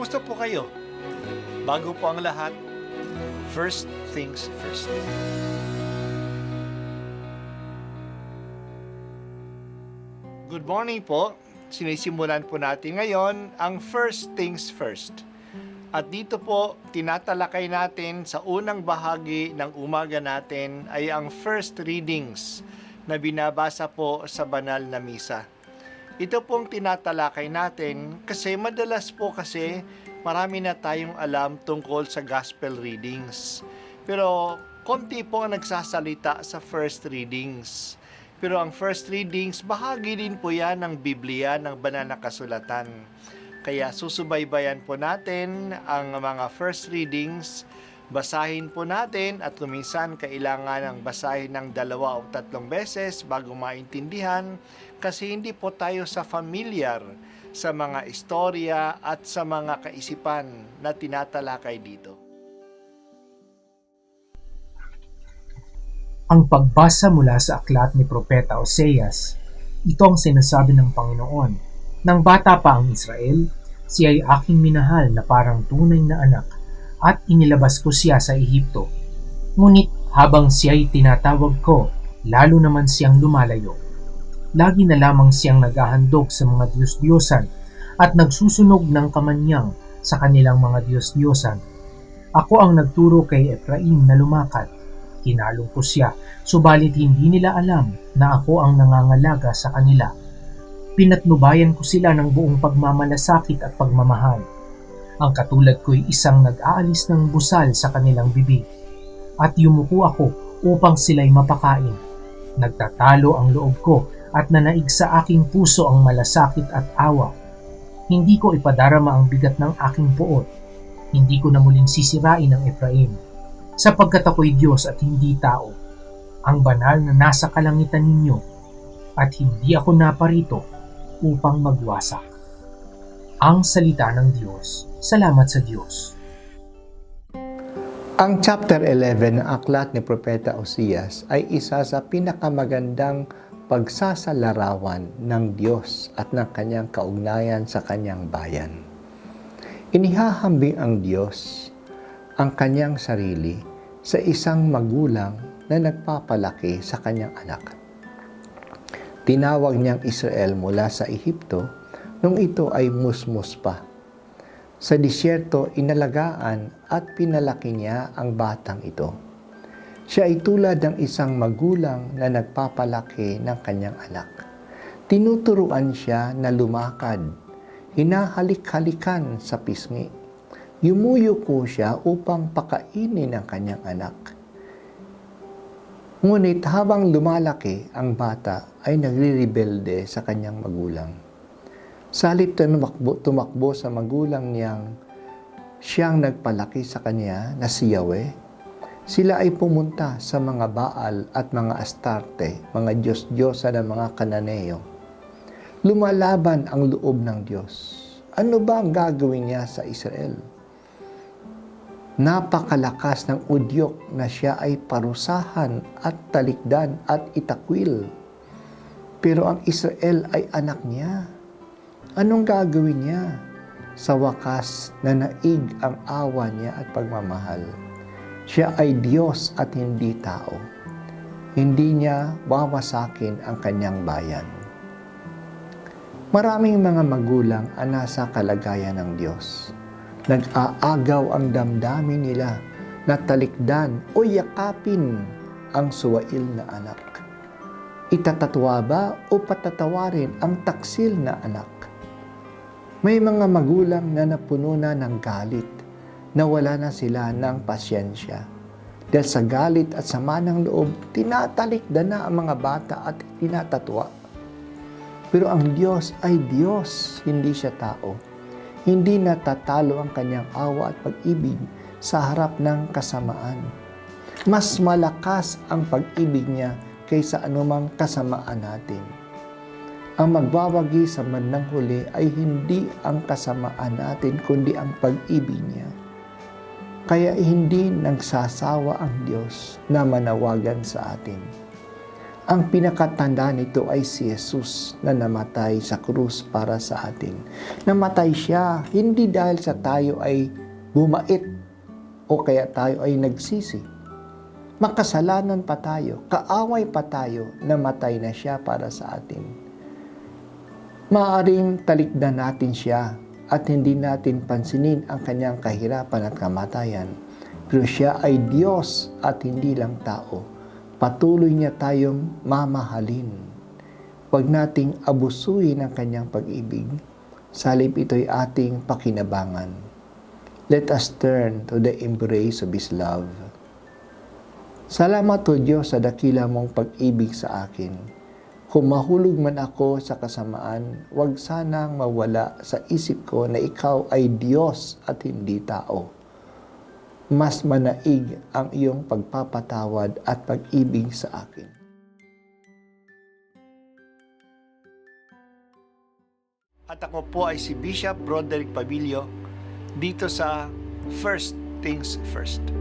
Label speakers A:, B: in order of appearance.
A: Kumusta po kayo? Bago po ang lahat, first things first. Good morning po. Sinisimulan po natin ngayon ang first things first. At dito po, tinatalakay natin sa unang bahagi ng umaga natin ay ang first readings na binabasa po sa banal na misa. Ito pong tinatalakay natin kasi madalas po kasi marami na tayong alam tungkol sa gospel readings. Pero konti po ang nagsasalita sa first readings. Pero ang first readings, bahagi din po yan ng Biblia, ng banal na kasulatan. Kaya susubaybayan po natin ang mga first readings, basahin po natin at kuminsan kailangan ng basahin ng 2 o 3 beses bago maintindihan kasi hindi po tayo familiar sa mga istorya at sa mga kaisipan na tinatalakay dito.
B: Ang pagbasa mula sa aklat ni Propeta Oseas, ito ang sinasabi ng Panginoon. Nang bata pa ang Israel, siya ay aking minahal na parang tunay na anak at inilabas ko siya sa Ehipto. Ngunit habang siya'y tinatawag ko, lalo naman siyang lumalayo. Lagi na lamang siyang naghahandog sa mga Diyos-Diyosan at nagsusunog ng kamanyang sa kanilang mga Diyos-Diyosan. Ako ang nagturo kay Efraim na lumakad. Kinalong ko siya, subalit hindi nila alam na ako ang nangangalaga sa kanila. Pinatnubayan ko sila ng buong pagmamalasakit at pagmamahal. Ang katulad ko'y isang nag-aalis ng busal sa kanilang bibig. At yumuko ako upang sila'y mapakain. Nagtatalo ang loob ko at nanaig sa aking puso ang malasakit at awa. Hindi ko ipadarama ang bigat ng aking puot. Hindi ko na muling sisirain ang Efraim. Sapagkat ako'y Diyos at hindi tao, ang banal na nasa kalangitan ninyo, at hindi ako naparito upang magwasak. Ang salita ng Diyos. Salamat sa Diyos.
C: Ang chapter 11 ng aklat ni Propeta Oseas ay isa sa pinakamagandang pagsasalarawan ng Diyos at ng kanyang kaugnayan sa kanyang bayan. Inihahambing ang Diyos ang kanyang sarili sa isang magulang na nagpapalaki sa kanyang anak. Tinawag niyang Israel mula sa Ehipto nung ito ay musmus pa. Sa disyerto, inalagaan at pinalaki niya ang batang ito. Siya ay tulad ng isang magulang na nagpapalaki ng kanyang anak. Tinuturuan siya na lumakad, hinahalik-halikan sa pisngi. Yumuyuko siya upang pakainin ang kanyang anak. Ngunit habang lumalaki, ang bata ay nagre-rebelde sa kanyang magulang. Sa halip na tumakbo sa magulang niyang siyang nagpalaki sa kanya na si Yahweh, sila ay pumunta sa mga Baal at mga Astarte, mga Diyos-Diyosa ng mga Kananeo. Lumalaban ang loob ng Diyos. Ano ba ang gagawin niya sa Israel? Napakalakas ng udyok na siya ay parusahan at talikdan at itakwil. Pero ang Israel ay anak niya. Anong gagawin niya? Sa wakas, nanaig ang awa niya at pagmamahal. Siya ay Diyos at hindi tao. Hindi niya wawasakin ang kanyang bayan. Maraming mga magulang ang nasa kalagayan ng Diyos. Nag-aagaw ang damdamin nila na talikdan o yakapin ang suwail na anak. Itatatwa ba o patatawarin ang taksil na anak? May mga magulang na napuno na ng galit, na wala na sila ng pasyensya. Dahil sa galit at sama ng loob, tinatalikdan na ang mga bata at tinatatwa. Pero ang Diyos ay Diyos, hindi siya tao. Hindi natatalo ang kanyang awa at pag-ibig sa harap ng kasamaan. Mas malakas ang pag-ibig niya kaysa anumang kasamaan natin. Ang magwawagi sa bandang huli ay hindi ang kasamaan natin, kundi ang pag-ibig niya. Kaya hindi nagsasawa ang Diyos na manawagan sa atin. Ang pinakatanda nito ay si Jesus na namatay sa krus para sa atin. Namatay siya hindi dahil sa tayo ay bumait o kaya tayo ay nagsisi. Makasalanan pa tayo, kaaway pa tayo, namatay na siya para sa atin. Maaaring talikdan natin siya at hindi natin pansinin ang kanyang kahirapan at kamatayan. Pero siya ay Diyos at hindi lang tao. Patuloy niya tayong mamahalin. Huwag nating abusuin ang kanyang pag-ibig. Salip ito'y ating pakinabangan. Let us turn to the embrace of His love. Salamat o Diyos sa dakila mong pag-ibig sa akin. Kung mahulog man ako sa kasamaan, huwag sanang mawala sa isip ko na ikaw ay Diyos at hindi tao. Mas manaig ang iyong pagpapatawad at pag-ibig sa akin.
A: At ako po ay si Bishop Broderick Pabilio dito sa First Things First.